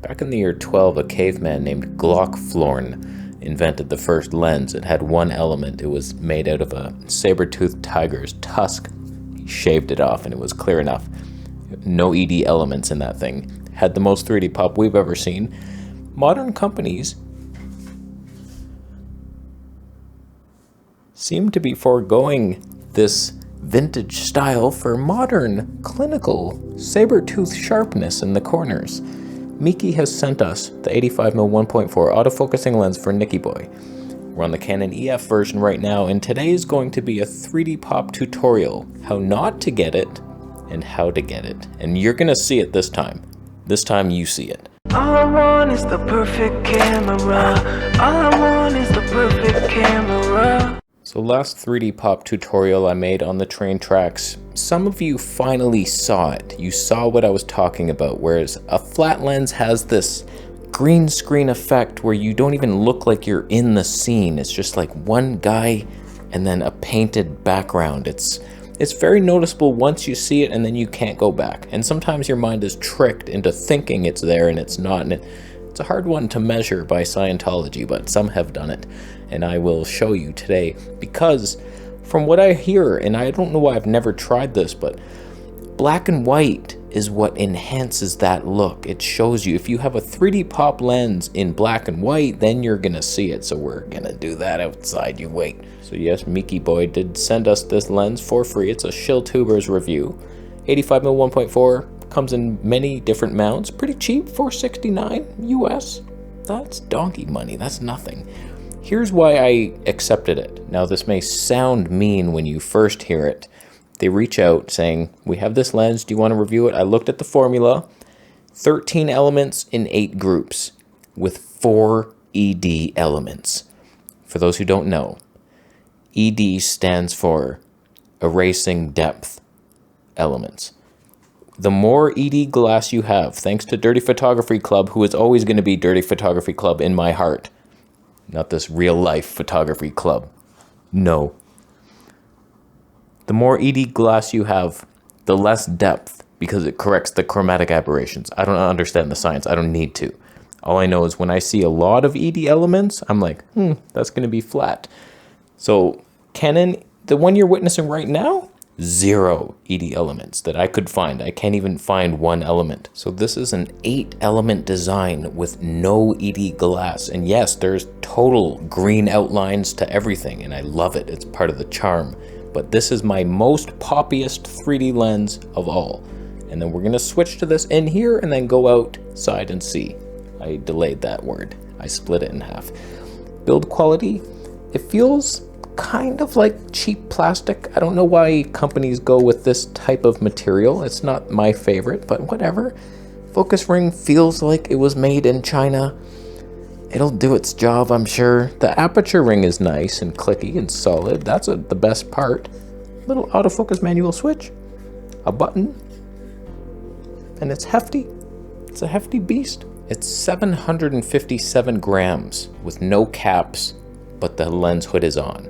Back in the year 12, a caveman named Glockflorn invented the first lens. It had one element. It was made out of a saber-toothed tiger's tusk. He shaved it off and it was clear enough. No ED elements in that thing. Had the most 3D pop we've ever seen. Modern companies seem to be foregoing this vintage style for modern, clinical, saber-tooth sharpness in the corners. Meike has sent us the 85mm 1.4 autofocusing lens for Nicky Boy. We're on the Canon EF version right now, and today is going to be a 3D pop tutorial. How not to get it, and how to get it. And you're gonna see it this time. This time you see it. All I want is the perfect camera. All I want is the perfect camera. So last 3D pop tutorial I made on the train tracks, some of you finally saw it. You saw what I was talking about, whereas a flat lens has this green screen effect where you don't even look like you're in the scene. It's just like one guy and then a painted background. It's very noticeable once you see it and then you can't go back. And sometimes your mind is tricked into thinking it's there and it's not. And it's a hard one to measure by Scientology, but some have done it. And I will show you today because from what I hear, and I don't know why I've never tried this, but black and white is what enhances that look. It shows you if you have a 3D pop lens in black and white, then you're gonna see it. So we're gonna do that outside, you wait. So yes, Mickey Boy did send us this lens for free. It's a Shilltuber's review. 85mm 1.4, comes in many different mounts. Pretty cheap, $469 US. That's donkey money, that's nothing. Here's why I accepted it. Now this may sound mean when you first hear it. They reach out saying, we have this lens, do you want to review it? I looked at the formula, 13 elements in 8 groups with 4 ED elements. For those who don't know, ED stands for erasing depth elements. The more ED glass you have, thanks to Dirty Photography Club, who is always going to be Dirty Photography Club in my heart, not this real life photography club. No. The more ED glass you have, the less depth, because it corrects the chromatic aberrations. I don't understand the science. I don't need to. All I know is when I see a lot of ED elements, I'm like, that's going to be flat. So Canon, the one you're witnessing right now, 0 ED elements that I could find. I can't even find one element. So this is an 8-element design with no ED glass. And yes, there's total green outlines to everything, and I love it. It's part of the charm. But this is my most poppiest 3D lens of all. And then we're gonna switch to this in here and then go outside and see. I delayed that word. I split it in half. Build quality, it feels kind of like cheap plastic. I don't know why companies go with this type of material. It's not my favorite, but whatever. Focus ring feels like it was made in China. It'll do its job, I'm sure. The aperture ring is nice and clicky and solid. That's the best part. Little autofocus manual switch, a button, and it's hefty. It's a hefty beast. It's 757 grams with no caps, but the lens hood is on.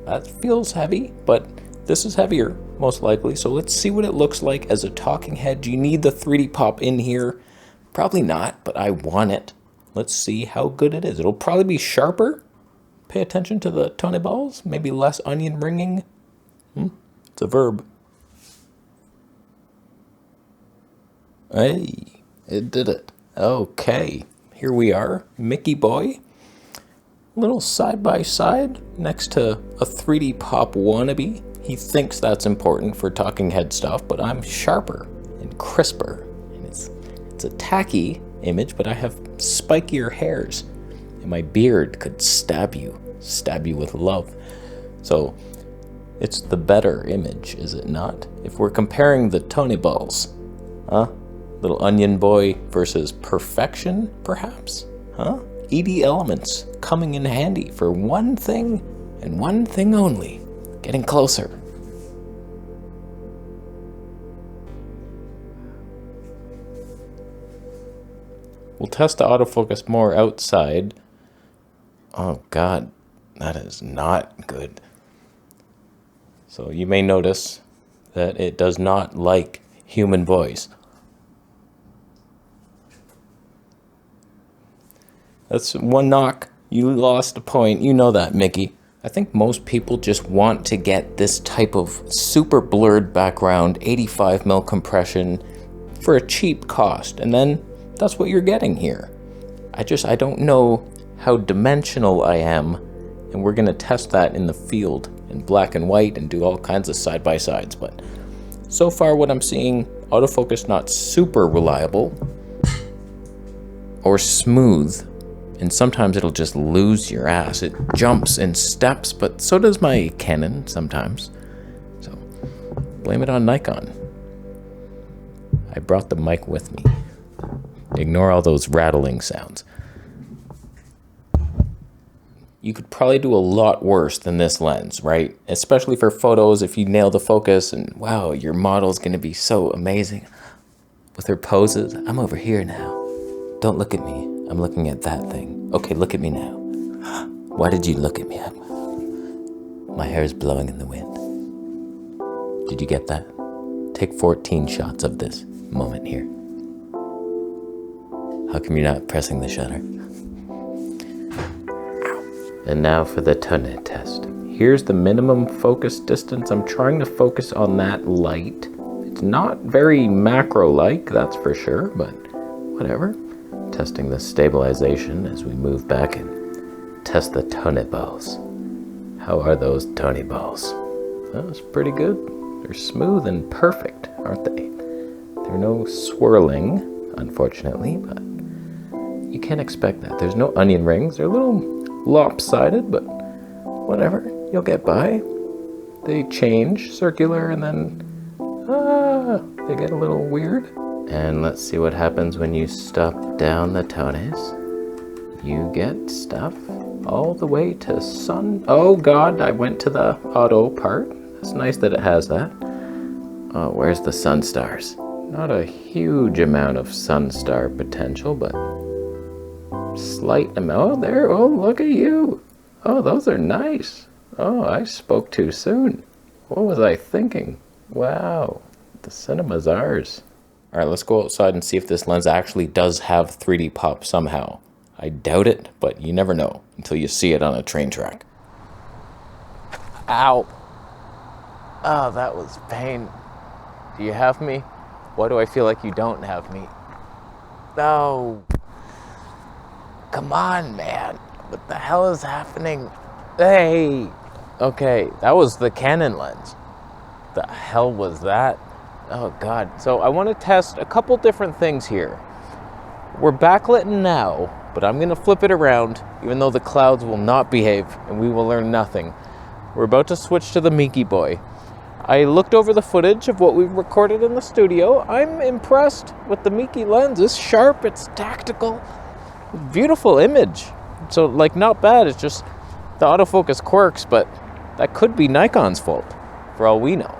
That feels heavy, but this is heavier, most likely. So let's see what it looks like as a talking head. Do you need the 3D pop in here? Probably not, but I want it. Let's see how good it is. It'll probably be sharper. Pay attention to the tony balls. Maybe less onion ringing. It's a verb. Hey, it did it. Okay, here we are, Mickey Boy. Little side by side next to a 3D pop wannabe. He thinks that's important for talking head stuff, but I'm sharper and crisper. And it's a tacky image, but I have spikier hairs. And my beard could stab you with love. So it's the better image, is it not? If we're comparing the Tony balls, huh? Little onion boy versus perfection, perhaps? Huh? ED elements coming in handy for one thing and one thing only. Getting closer. We'll test the autofocus more outside. Oh God, that is not good. So you may notice that it does not like human voice. That's one knock. You lost a point. You know that, Mickey. I think most people just want to get this type of super blurred background, 85mm compression for a cheap cost, and then that's what you're getting here. I don't know how dimensional I am, and we're gonna test that in the field in black and white and do all kinds of side-by-sides, but so far what I'm seeing, autofocus not super reliable or smooth. And sometimes it'll just lose your ass. It jumps in steps, but so does my Canon sometimes. So blame it on Nikon. I brought the mic with me. Ignore all those rattling sounds. You could probably do a lot worse than this lens, right? Especially for photos, if you nail the focus and wow, your model's gonna be so amazing. With her poses, I'm over here now. Don't look at me. I'm looking at that thing. Okay, look at me now. Why did you look at me? My hair is blowing in the wind. Did you get that? Take 14 shots of this moment here. How come you're not pressing the shutter? And now for the tonne test. Here's the minimum focus distance. I'm trying to focus on that light. It's not very macro-like, that's for sure, but whatever. Testing the stabilization as we move back and test the tonne balls. How are those tonne balls? That's pretty good. They're smooth and perfect, aren't they? They're no swirling, unfortunately, but you can't expect that. There's no onion rings. They're a little lopsided, but whatever. You'll get by. They change circular and then they get a little weird. And let's see what happens when you stop down the tones. You get stuff all the way to sun. Oh God, I went to the auto part. It's nice that it has that. Oh, where's the sun stars? Not a huge amount of sun star potential, but slight amount. Oh, there, oh, look at you. Oh, those are nice. Oh, I spoke too soon. What was I thinking? Wow, the cinema's ours. All right, let's go outside and see if this lens actually does have 3D pop somehow. I doubt it, but you never know until you see it on a train track. Ow. Oh, that was pain. Do you have me? Why do I feel like you don't have me? No. Come on, man. What the hell is happening? Hey. Okay, that was the Canon lens. The hell was that? Oh God. So I want to test a couple different things here. We're backlit now, but I'm going to flip it around, even though the clouds will not behave and we will learn nothing. We're about to switch to the Meike boy. I looked over the footage of what we've recorded in the studio. I'm impressed with the Meike lens. It's sharp, it's tactical, beautiful image. So like not bad, it's just the autofocus quirks, but that could be Nikon's fault for all we know.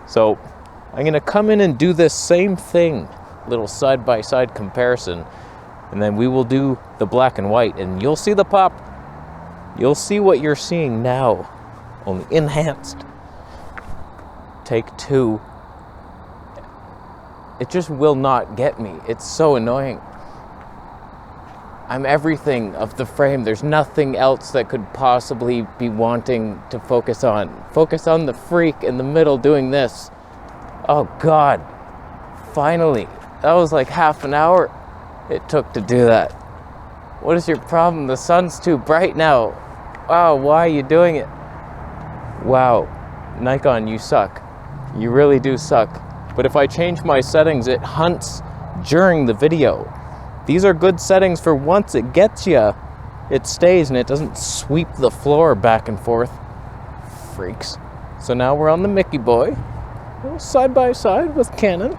So I'm gonna come in and do this same thing, little side-by-side comparison, and then we will do the black and white, and you'll see the pop. You'll see what you're seeing now, only enhanced. Take 2. It just will not get me. It's so annoying. I'm everything of the frame. There's nothing else that could possibly be wanting to focus on. Focus on the freak in the middle doing this. Oh God, finally. That was like half an hour it took to do that. What is your problem? The sun's too bright now. Wow, why are you doing it? Wow, Nikon, you suck. You really do suck. But if I change my settings, it hunts during the video. These are good settings for once it gets you, it stays and it doesn't sweep the floor back and forth. Freaks. So now we're on the Meike boy, side by side with Canon.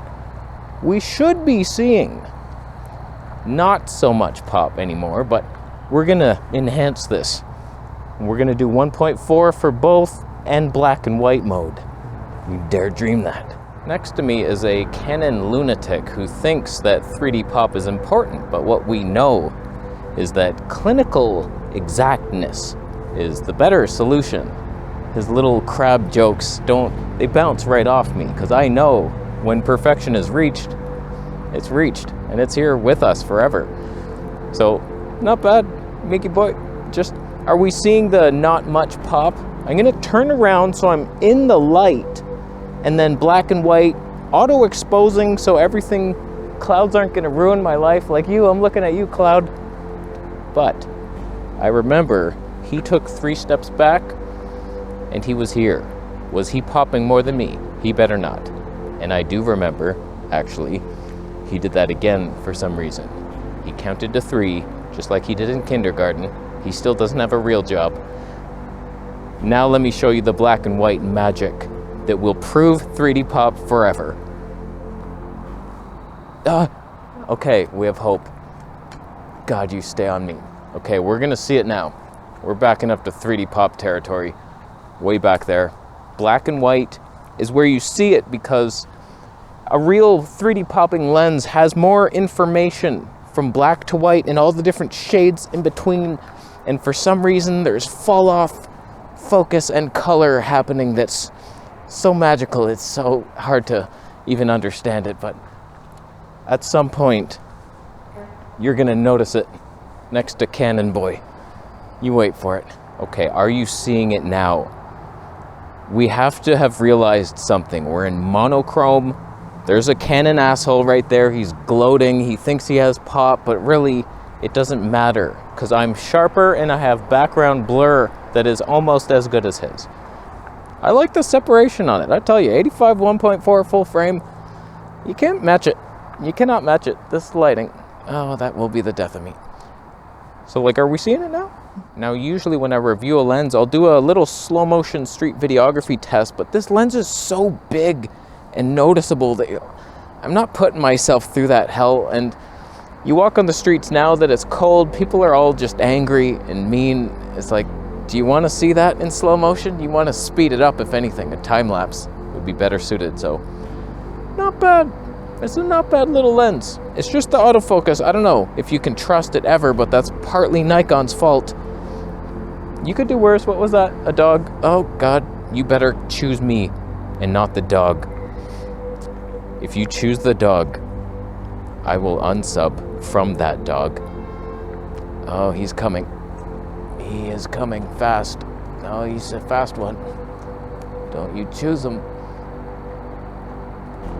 We should be seeing not so much pop anymore, but we're gonna enhance this. We're gonna do 1.4 for both and black and white mode. You dare dream that. Next to me is a Canon lunatic who thinks that 3D pop is important, but what we know is that clinical exactness is the better solution. His little crab jokes they bounce right off me, because I know when perfection is reached, it's reached, and it's here with us forever. So not bad. Mickey boy, just, are we seeing the not much pop? I'm gonna turn around so I'm in the light, and then black and white, auto exposing so everything, clouds aren't gonna ruin my life like you. I'm looking at you, cloud. But I remember he took 3 steps back and he was here. Was he popping more than me? He better not. And I do remember, actually, he did that again for some reason. He counted to 3, just like he did in kindergarten. He still doesn't have a real job. Now let me show you the black and white magic that will prove 3D pop forever. Okay, we have hope. God, you stay on me. Okay, we're gonna see it now. We're backing up to 3D pop territory, way back there. Black and white is where you see it because a real 3D popping lens has more information from black to white and all the different shades in between. And for some reason, there's fall off focus and color happening that's so magical. It's so hard to even understand it, but at some point, you're gonna notice it next to Canon boy. You wait for it. Okay, are you seeing it now? We have to have realized something. We're in monochrome. There's a Canon asshole right there. He's gloating. He thinks he has pop, but really it doesn't matter because I'm sharper and I have background blur that is almost as good as his. I like the separation on it. I tell you, 85 1.4 full frame. You can't match it. You cannot match it. This lighting. Oh, that will be the death of me. So like, are we seeing it now? Now, usually when I review a lens, I'll do a little slow motion street videography test, but this lens is so big and noticeable that I'm not putting myself through that hell. And you walk on the streets now that it's cold, people are all just angry and mean. It's like, do you want to see that in slow motion? You want to speed it up, if anything. A time lapse would be better suited. So, not bad. It's a not bad little lens. It's just the autofocus. I don't know if you can trust it ever, but that's partly Nikon's fault. You could do worse. What was that? A dog? Oh, God. You better choose me and not the dog. If you choose the dog, I will unsub from that dog. Oh, he's coming. He is coming fast. Oh, he's a fast one. Don't you choose him.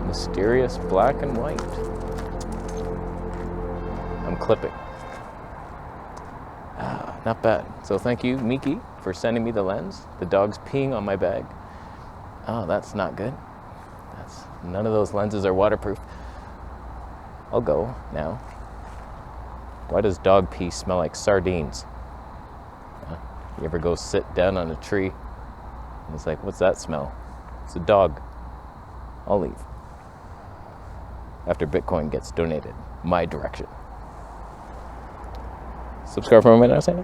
Mysterious black and white. I'm clipping. Not bad. So thank you, Meike, for sending me the lens. The dog's peeing on my bag. Oh, that's not good. None of those lenses are waterproof. I'll go now. Why does dog pee smell like sardines? You ever go sit down on a tree and it's like, what's that smell? It's a dog. I'll leave. After Bitcoin gets donated my direction. Subscribe for more.